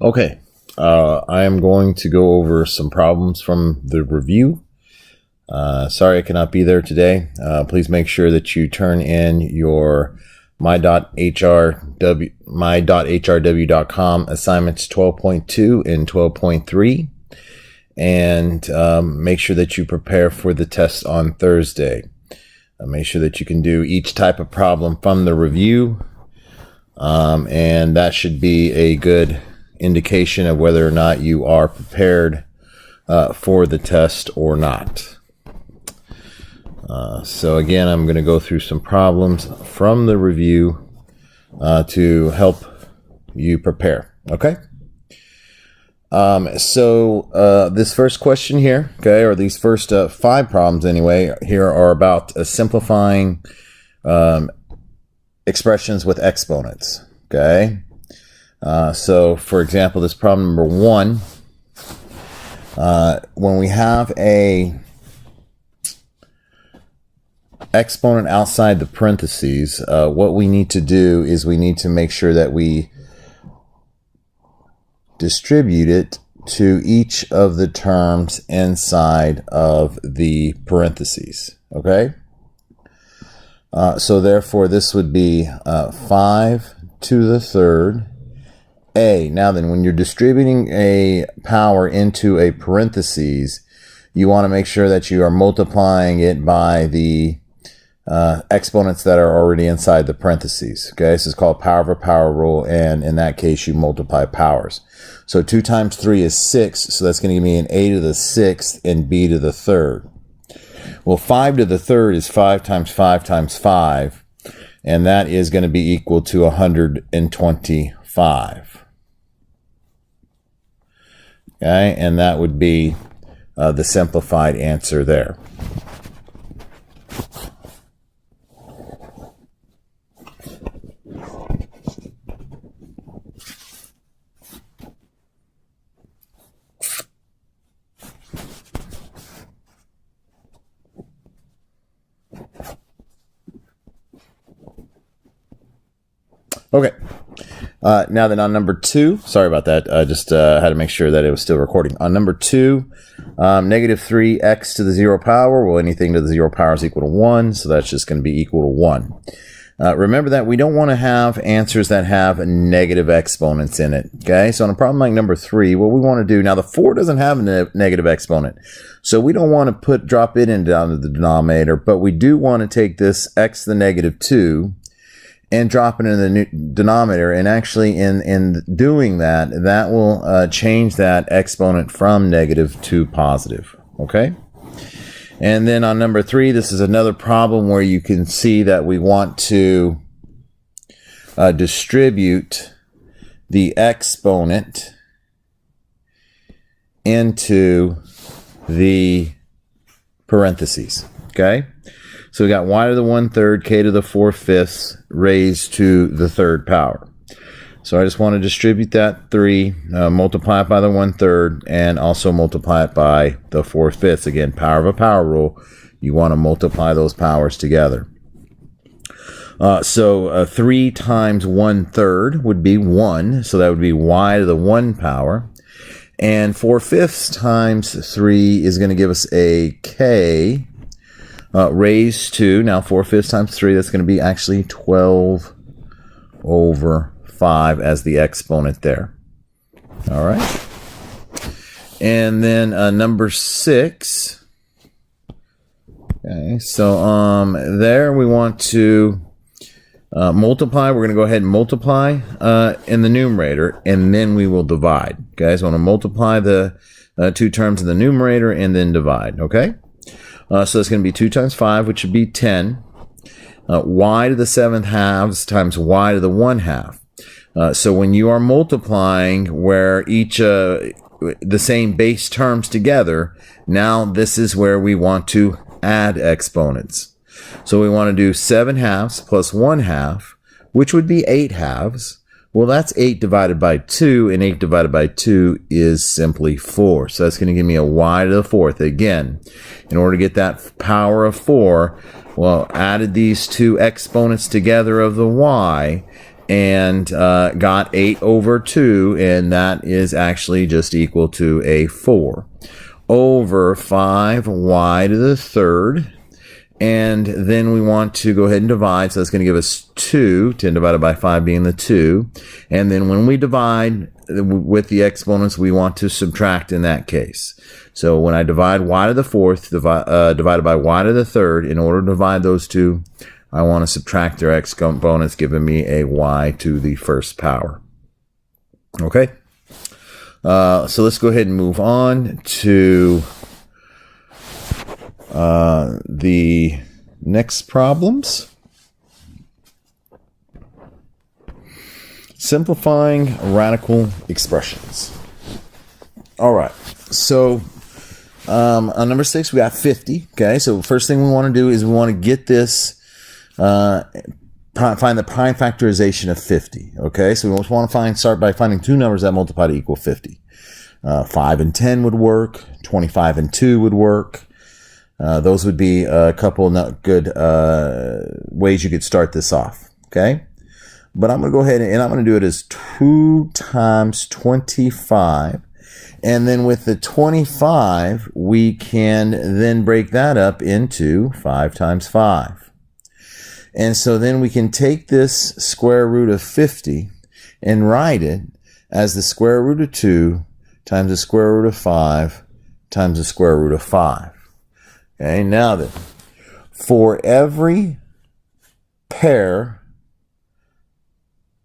Okay, I am going to go over some problems from the review. Sorry I cannot be there today. Please make sure that you turn in your my.hrw.com assignments 12.2 and 12.3, and make sure that you prepare for the test on Thursday. Make sure that you can do each type of problem from the review, and that should be a good indication of whether or not you are prepared for the test or not. So again, I'm going to go through some problems from the review to help you prepare. Okay. So this first question here, okay, or these first 5 problems anyway, here are about simplifying expressions with exponents. Okay. So for example, this problem number 1, when we have a exponent outside the parentheses, what we need to do is we need to make sure that we distribute it to each of the terms inside of the parentheses. Okay? So therefore, this would be 5 to the third a. Now then, when you're distributing a power into a parentheses, you want to make sure that you are multiplying it by the exponents that are already inside the parentheses. Okay, this is called power of a power rule, and in that case, you multiply powers. So 2 times 3 is 6, so that's going to give me an a to the 6th and b to the 3rd. Well, 5 to the 3rd is 5 times 5 times 5, and that is going to be equal to 125. Okay, and that would be the simplified answer there. Okay. Now then on number 2, sorry about that. I just had to make sure that it was still recording. On number 2, negative 3x to the 0 power. Well, anything to the 0 power is equal to 1, so that's just going to be equal to 1. Remember that we don't want to have answers that have negative exponents in it. Okay, so on a problem like number 3, what we want to do, now the 4 doesn't have a negative exponent, so we don't want to drop it down to the denominator, but we do want to take this x to the negative 2 and drop it in the denominator, and actually in doing that, that will change that exponent from negative to positive. Okay? And then on number 3, this is another problem where you can see that we want to distribute the exponent into the parentheses. Okay? So we got y to the 1/3, k to the 4/5 raised to the 3rd power. So I just want to distribute that 3, multiply it by the 1/3, and also multiply it by the 4/5. Again, power of a power rule. You want to multiply those powers together. So 3 times 1/3 would be 1. So that would be y to the 1 power. And 4/5 times 3 is going to give us a k raised to, now 4/5 times 3, that's going to be actually 12 over 5 as the exponent there. All right. And then number 6. Okay, so there we want to multiply. We're going to go ahead and multiply in the numerator, and then we will divide. Okay, so I want to multiply the 2 terms in the numerator and then divide. Okay. So it's going to be 2 times 5, which would be 10. Y to the 7th halves times y to the 1/2. So when you are multiplying where each the same base terms together, now this is where we want to add exponents. So we want to do 7 halves plus 1/2, which would be 8 halves. Well, that's 8 divided by 2, and 8 divided by 2 is simply 4. So that's going to give me a y to the 4th. Again, in order to get that power of 4, well, added these 2 exponents together of the y, and got 8 over 2, and that is actually just equal to a 4 over 5y to the third. And then we want to go ahead and divide, so that's going to give us 2, 10 divided by 5 being the 2. And then when we divide with the exponents, we want to subtract in that case. So when I divide y to the fourth divided by y to the third, in order to divide those two, I want to subtract their exponents, giving me a y to the first power. Okay? So let's go ahead and move on to the next problems. Simplifying radical expressions. All right. So on number 6, we got 50. Okay. So first thing we want to do is we want to get this, find the prime factorization of 50. Okay. So we want to start by finding two numbers that multiply to equal 50. 5 and 10 would work. 25 and 2 would work. Those would be a couple good ways you could start this off, okay? But I'm going to go ahead and I'm going to do it as 2 times 25. And then with the 25, we can then break that up into 5 times 5. And so then we can take this square root of 50 and write it as the square root of 2 times the square root of 5 times the square root of 5. Okay, now then, for every pair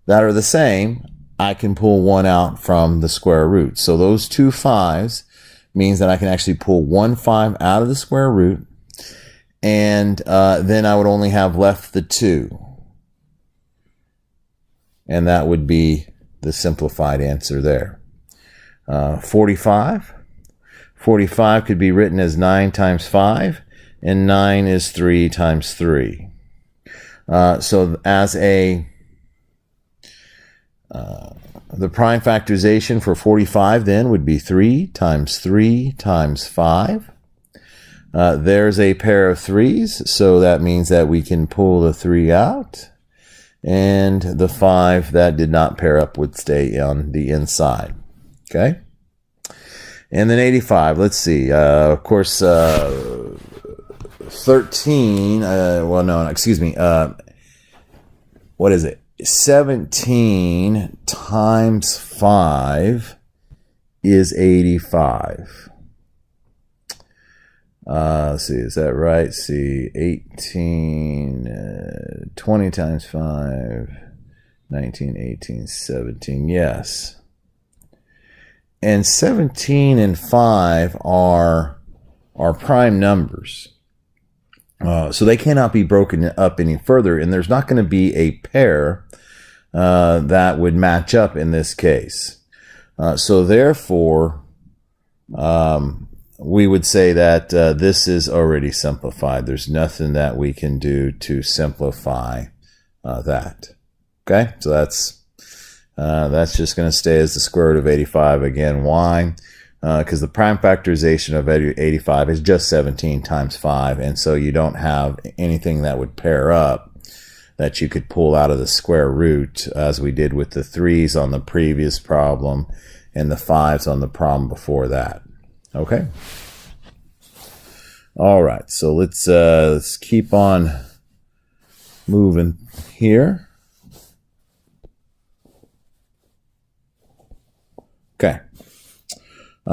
that are the same, I can pull 1 out from the square root. So those 2 5s means that I can actually pull 1 5 out of the square root, and then I would only have left the 2. And that would be the simplified answer there. 45. 45 could be written as 9 times 5, and 9 is 3 times 3. So as the prime factorization for 45 then would be 3 times 3 times 5. There's a pair of 3s, so that means that we can pull the 3 out, and the 5 that did not pair up would stay on the inside. Okay? And then 85, let's see, of course, 13, what is it? 17 times 5 is 85. Let's see, is that right? Let's see, 18, 20 times 5, 19, 18, 17, yes. And 17 and 5 are prime numbers. So they cannot be broken up any further, and there's not going to be a pair that would match up in this case. So therefore, we would say that this is already simplified. There's nothing that we can do to simplify that. Okay, so that's just going to stay as the square root of 85. Again, why? Because the prime factorization of 85 is just 17 times 5, and so you don't have anything that would pair up that you could pull out of the square root, as we did with the 3s on the previous problem and the 5s on the problem before that. Okay? All right, so let's keep on moving here. Okay,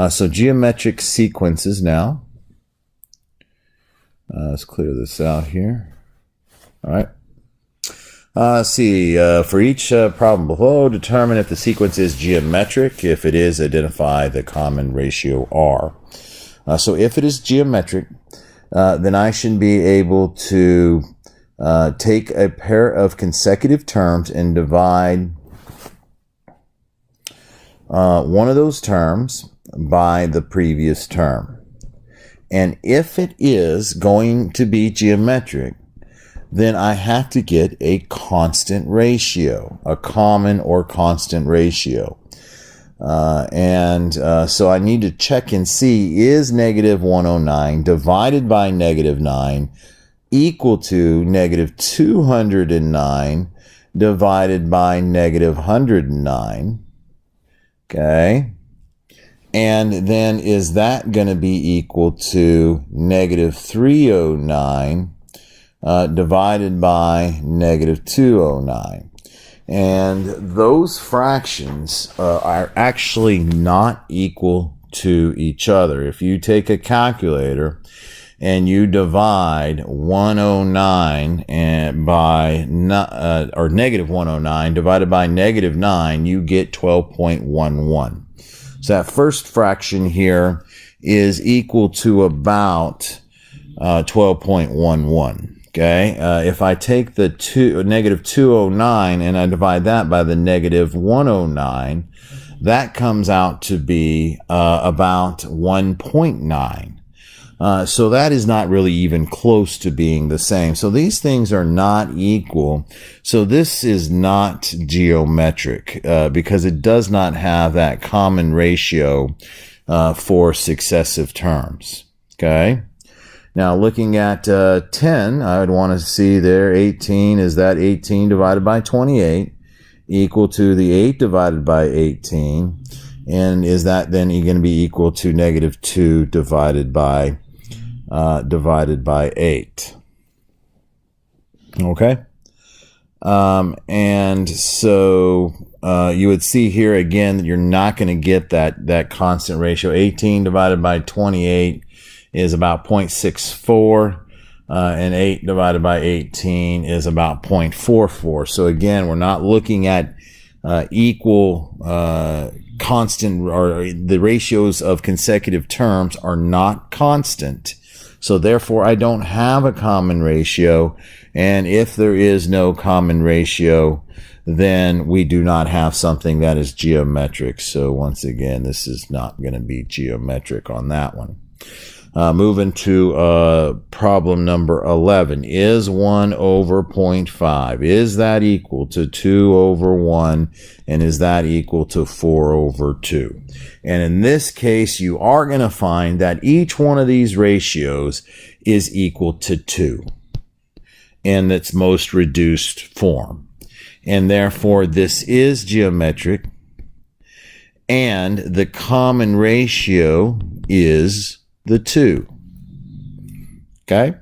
so geometric sequences now. Let's clear this out here. All right. Let's see, for each problem below, determine if the sequence is geometric. If it is, identify the common ratio R. So if it is geometric, then I should be able to take a pair of consecutive terms and divide one of those terms by the previous term. And if it is going to be geometric, then I have to get a constant ratio, a common or constant ratio. So I need to check and see, is negative 109 divided by negative 9 equal to negative 209 divided by negative 109. Okay. And then is that going to be equal to negative 309 divided by negative 209? And those fractions are actually not equal to each other. If you take a calculator and you divide 109 by or negative 109 divided by negative 9, you get 12.11. So that first fraction here is equal to about 12.11. Okay, if I take the negative 209 and I divide that by the negative 109, that comes out to be about 1.9. So that is not really even close to being the same. So these things are not equal. So this is not geometric because it does not have that common ratio for successive terms. Okay. Now looking at 10, I would want to see there 18. Is that 18 divided by 28 equal to the 8 divided by 18? And is that then going to be equal to negative 2 divided by 8. Okay. And so, you would see here again that you're not going to get that constant ratio. 18 divided by 28 is about 0.64, and 8 divided by 18 is about 0.44. So again, we're not looking at, equal, constant, or the ratios of consecutive terms are not constant. So therefore, I don't have a common ratio. And if there is no common ratio, then we do not have something that is geometric. So once again, this is not going to be geometric on that one. Moving to problem number 11. Is 1 over 0.5, is that equal to 2 over 1? And is that equal to 4 over 2? And in this case, you are going to find that each one of these ratios is equal to 2 in its most reduced form. And therefore, this is geometric. And the common ratio is the 2. Okay.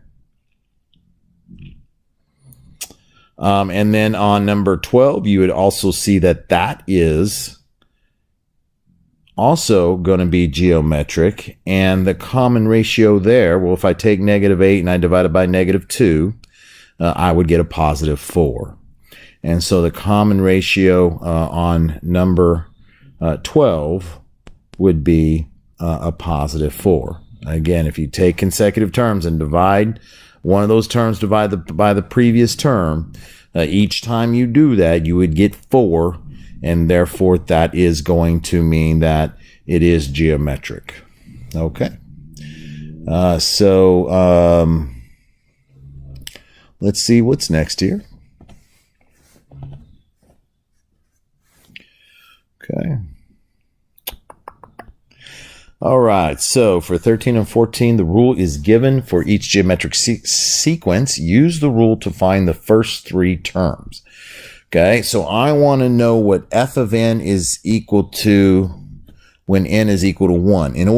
And then on number 12, you would also see that that is also going to be geometric. And the common ratio there, well, if I take negative 8 and I divide it by negative 2, I would get a positive 4. And so the common ratio on number 12 would be a positive 4. Again, if you take consecutive terms and divide one of those terms by the previous term, each time you do that, you would get 4, and therefore that is going to mean that it is geometric. Okay. So let's see what's next here. Okay. All right, so for 13 and 14, the rule is given for each geometric sequence. Use the rule to find the first 3 terms. Okay, so I want to know what f of n is equal to when n is equal to 1. In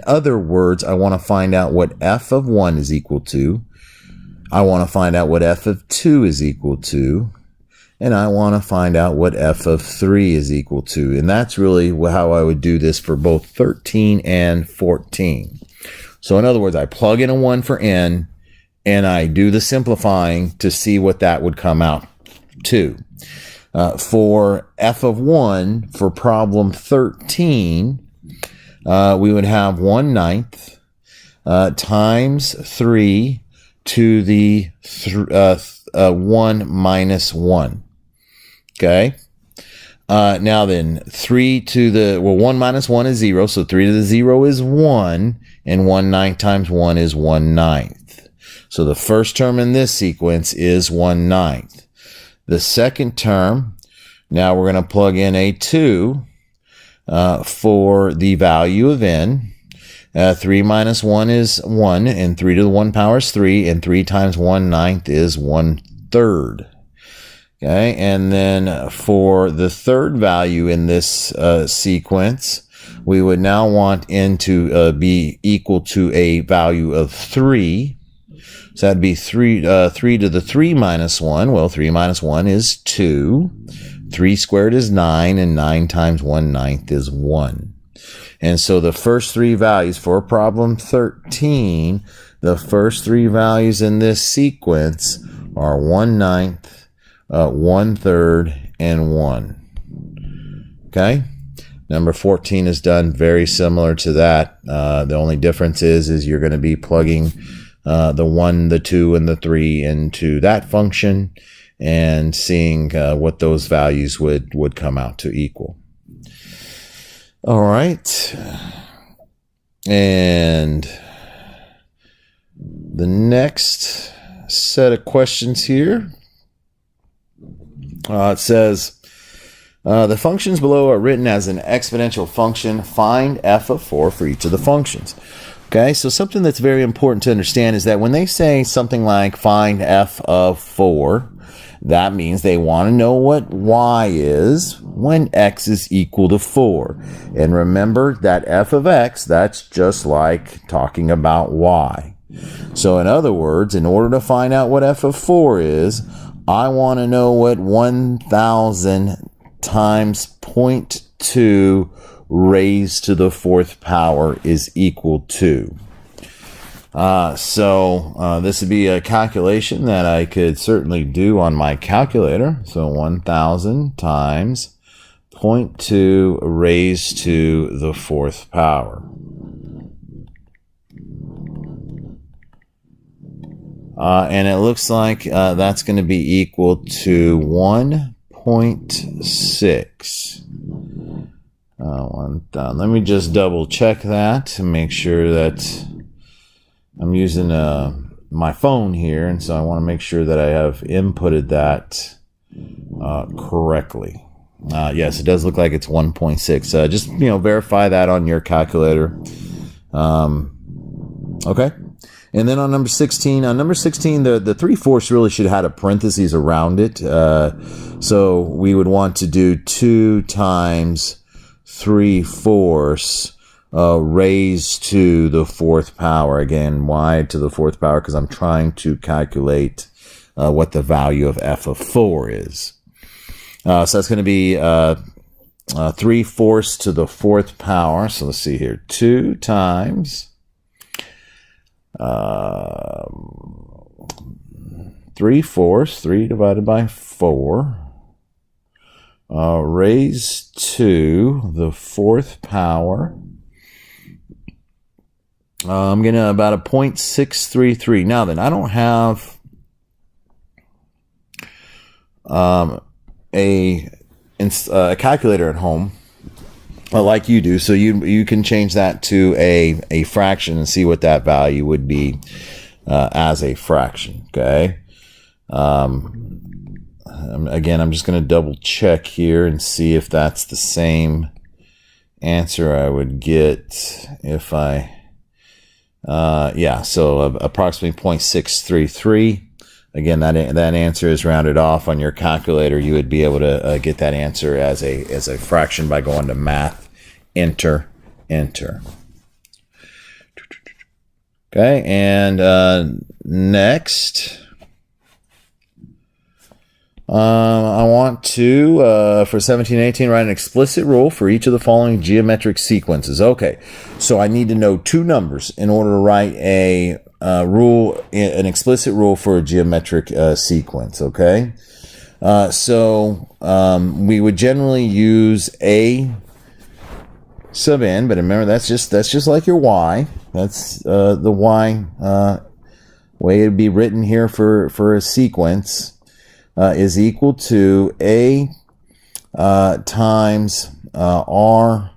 other words, I want to find out what f of 1 is equal to. I want to find out what f of 2 is equal to. And I want to find out what f of 3 is equal to. And that's really how I would do this for both 13 and 14. So in other words, I plug in a 1 for n, and I do the simplifying to see what that would come out to. For f of 1, for problem 13, we would have 1/9 times 3 to the 1 minus 1. Okay. Now then, 3 to the, 1 minus 1 is 0, so 3 to the 0 is 1, and 1/9 times 1 is 1/9. So the first term in this sequence is 1/9. The second term, now we're going to plug in a 2 for the value of n. 3 minus 1 is 1, and 3 to the 1 power is 3, and 3 times 1/9 is 1/3. Okay, and then for the third value in this sequence, we would now want n to be equal to a value of 3. So that'd be 3 to the 3 minus 1. Well, 3 minus 1 is 2. 3 squared is 9, and 9 times 1/9 is 1. And so the first three values for problem 13, the first three values in this sequence are 1/9, 1/3, and 1. Okay? Number 14 is done very similar to that. The only difference is you're going to be plugging the 1, the 2, and the 3 into that function and seeing what those values would come out to equal. All right. And the next set of questions here, it says, the functions below are written as an exponential function. Find f of 4 for each of the functions. Okay, so something that's very important to understand is that when they say something like find f of 4, that means they want to know what y is when x is equal to 4. And remember that f of x, that's just like talking about y. So in other words, in order to find out what f of 4 is, I want to know what 1,000 times 0.2 raised to the 4th power is equal to. So this would be a calculation that I could certainly do on my calculator. So 1,000 times 0.2 raised to the 4th power. And it looks like that's going to be equal to 1.6. Let me just double check that to make sure that I'm using my phone here, and so I want to make sure that I have inputted that correctly. Yes, it does look like it's 1.6. Just verify that on your calculator. Okay. And then on number 16, the 3/4 really should have had a parentheses around it. So we would want to do 2 times 3/4 raised to the 4th power. Again, y to the 4th power because I'm trying to calculate what the value of f of 4 is. So that's going to be 3/4 to the 4th power. So let's see here. 2 times 3/4, 3 divided by 4, raised to the 4th power. I'm going to about a 0.633. Now then, I don't have a calculator at home like you do, so you can change that to a fraction and see what that value would be as a fraction. Okay. Again, I'm just going to double check here and see if that's the same answer I would get if I yeah, so approximately 0.633. Again, that answer is rounded off on your calculator. You would be able to get that answer as a fraction by going to math, enter. Okay, and next, I want to, for 1718, write an explicit rule for each of the following geometric sequences. Okay, so I need to know two numbers in order to write an explicit rule for a geometric sequence. Okay, so we would generally use a sub n, but remember that's just like your y. That's the y way it'd be written here for a sequence. Is equal to a times r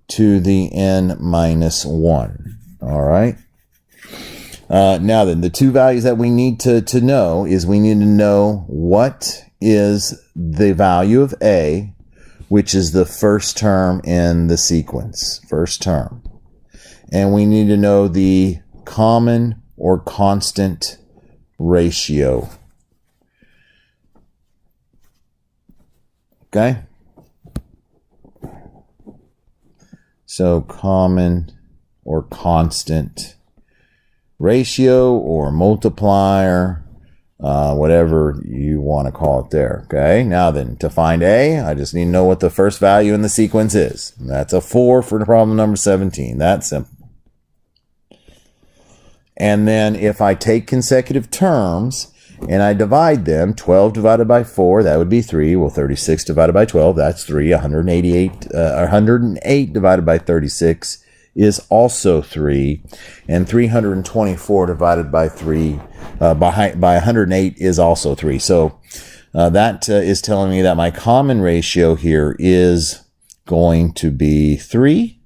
to the n minus 1. All right. Now then, the two values that we need to know is we need to know what is the value of a, which is the first term in the sequence, first term. And we need to know the common or constant ratio. Okay. So common or constant ratio or multiplier, whatever you want to call it there. Okay. Now then, to find A, I just need to know what the first value in the sequence is. That's a 4 for problem number 17. That's simple. And then if I take consecutive terms and I divide them, 12 divided by 4, that would be 3. Well, 36 divided by 12, that's 3. 108 divided by 36 is also 3. And 324 divided by 3, by 108 is also 3. So that is telling me that my common ratio here is going to be 3.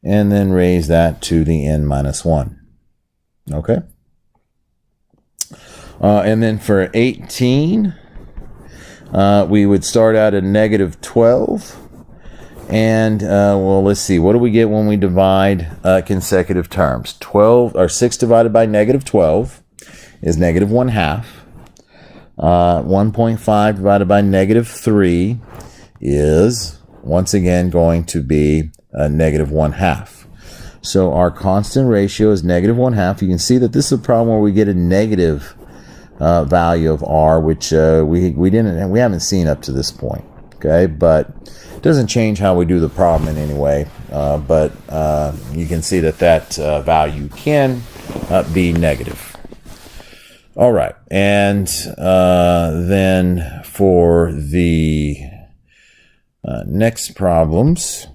And then raise that to the n minus 1. Okay. And then for 18, we would start out at negative 12. And, well, let's see. What do we get when we divide consecutive terms? 6 divided by negative 12 is negative 1/2. 1.5 divided by negative 3 is, once again, going to be negative 1/2. So our constant ratio is negative 1/2. You can see that this is a problem where we get a negative value of r, which we haven't seen up to this point. Okay, but it doesn't change how we do the problem in any way. But you can see that value can be negative. All right, and then for the next problems,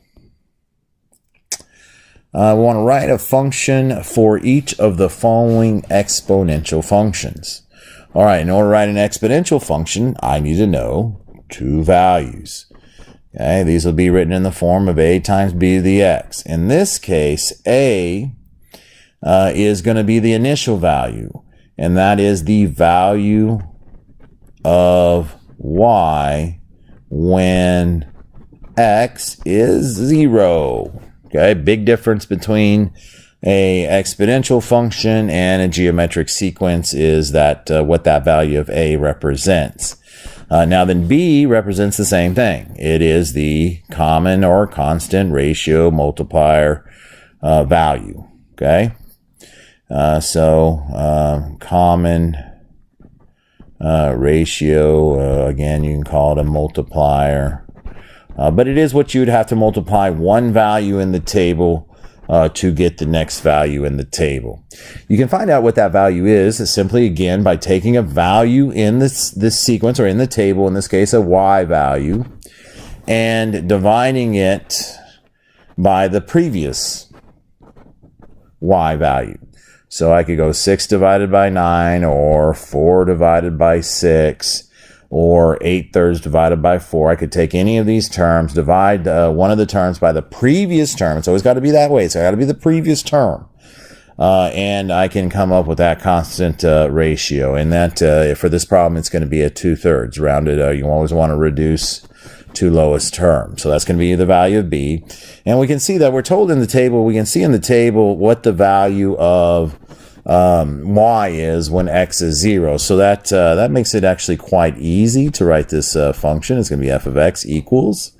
we want to write a function for each of the following exponential functions. All right, in order to write an exponential function, I need to know 2 values. Okay, these will be written in the form of a times b to the x. In this case, a is going to be the initial value, and that is the value of y when x is 0. Okay, big difference between a exponential function and a geometric sequence is that what that value of a represents. Now then, b represents the same thing. It is the common or constant ratio multiplier value. Okay, so common ratio, again, you can call it a multiplier. But it is what you would have to multiply one value in the table to get the next value in the table. You can find out what that value is simply, again, by taking a value in this sequence or in the table, in this case a y value, and dividing it by the previous y value. So I could go 6 divided by 9 or 4 divided by 6. Or 8/3 divided by 4. I could take any of these terms, divide one of the terms by the previous term. It's always got to be that way. It's got to be the previous term. And I can come up with that constant ratio. And that, for this problem, it's going to be a 2/3. Rounded, you always want to reduce to lowest term. So that's going to be the value of b. And we can see that we're told in the table, we can see in the table what the value of y is when x is 0. So that makes it actually quite easy to write this function. It's going to be f of x equals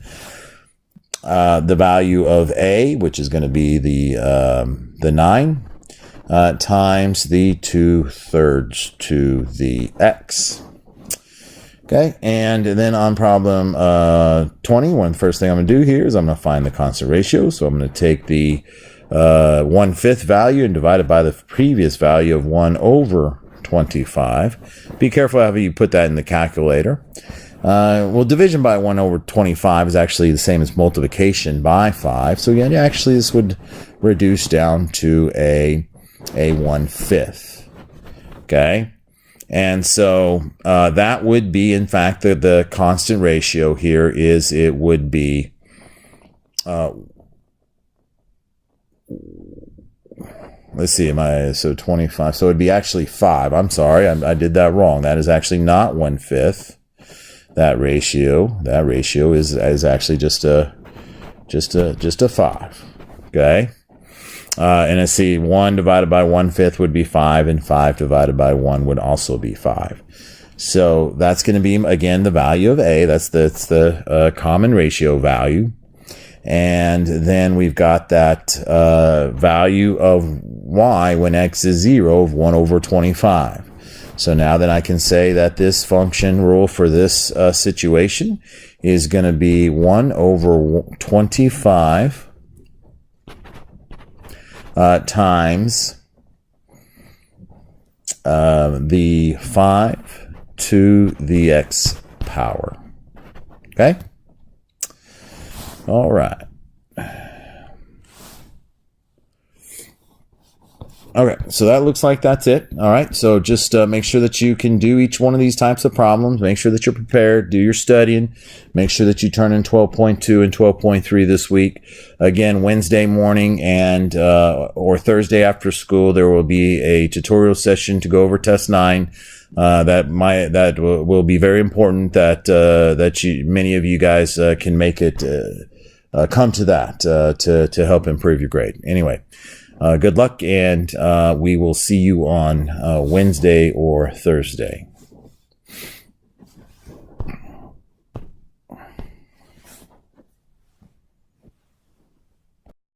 the value of a, which is going to be the 9, times the 2/3 to the x. Okay, and then on problem 20, the first thing I'm going to do here is I'm going to find the constant ratio. So I'm going to take the 1/5 value and divide it by the previous value of 1/25. Be careful how you put that in the calculator. Well, division by 1/25 is actually the same as multiplication by 5. So again, actually this would reduce down to a 1/5. Okay. And so that would be, in fact, the constant ratio here is it would be let's see, so 25, so it'd be actually 5. I'm sorry, I did that wrong. That is actually not 1/5. That ratio is actually just a 5. Okay. And I see 1 divided by 1/5 would be 5, and 5 divided by 1 would also be 5. So that's going to be, again, the value of A. That's the common ratio value. And then we've got that value of y when x is 0 of 1 over 25. So now then I can say that this function rule for this situation is going to be 1 over 25 times the 5 to the x power. Okay? All right. Okay, so that looks like that's it. All right, so just make sure that you can do each one of these types of problems. Make sure that you're prepared. Do your studying. Make sure that you turn in 12.2 and 12.3 this week. Again, Wednesday morning and or Thursday after school, there will be a tutorial session to go over Test 9. That will be very important. That many of you guys can make it come to that to help improve your grade. Anyway. Good luck, and we will see you on Wednesday or Thursday.